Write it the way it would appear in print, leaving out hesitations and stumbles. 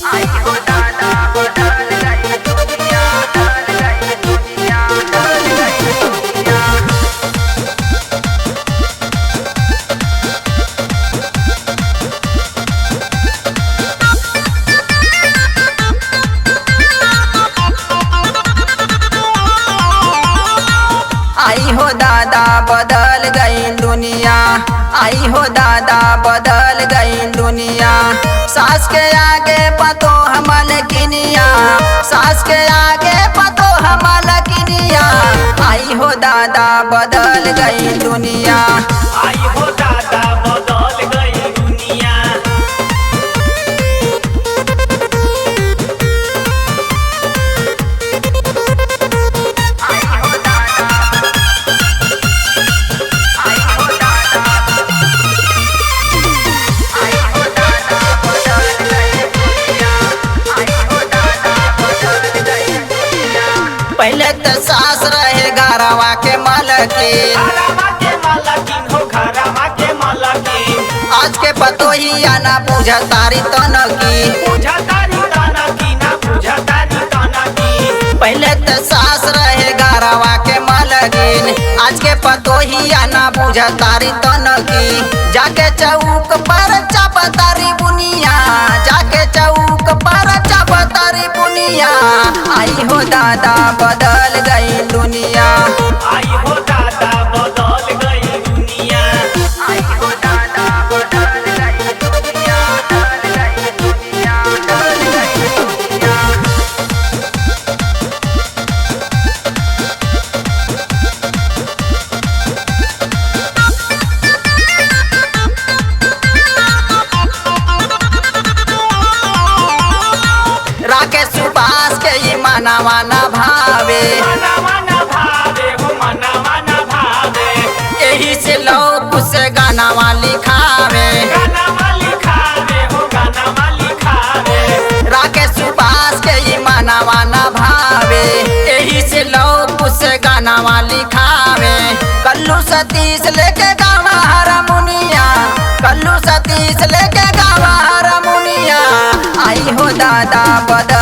आई हो दादा बदल गई दुनिया, बदल गई दुनिया, बदल गई दुनिया। आई हो दादा बदल गई दुनिया, आई हो दादा बदल गई दुनिया। सास के आगे पतो हमल किनिया, सास के आगे पतो हमल किनिया। आई हो दादा बदल गई दुनिया, आई हो दादा बदल गई दुनिया। आई हो दादा, आई हो दादा, आई हो दादा बदल गई दुनिया, आई हो दादा बदल गई दुनिया। पहले तो सास रहे घरवा के मालकिन, घरवा के मालकिन हो, घरवा के मालकिन। आज के पतो ही आना पूजा तारी तन की। पूजा तारी ताना की ना, पूजा तारी ताना की। पहले तो सास रहे घरवा के मालकिन, आज के पतो ही आना पूजा तारी तन की। जाके चौक पर चाप तारी बुनिया, जाके चौक पर चाप तारी बुनिया। आई हो दादा बदल गई दुनिया, आई हो दादा बदल गई दुनिया। आई हो दादा बदल गई दुनिया, बदल गई दुनिया, बदल गई दुनिया। राकेश सुभाष के ही मनावा न भावे, मनवा न भावे हो, मनवा न भावे। यही से लोग से गानावा लिखावे। गानावा लिखावे हो, गानावा लिखावे। राकेश सुभाष के ही मनावा न भावे, यही से लोग से गानावा लिखावे। कल्लू सतीश लेके गावा हारमोनिया, कल्लू सतीश लेके गावा हारमोनिया। आई हो दादा बदल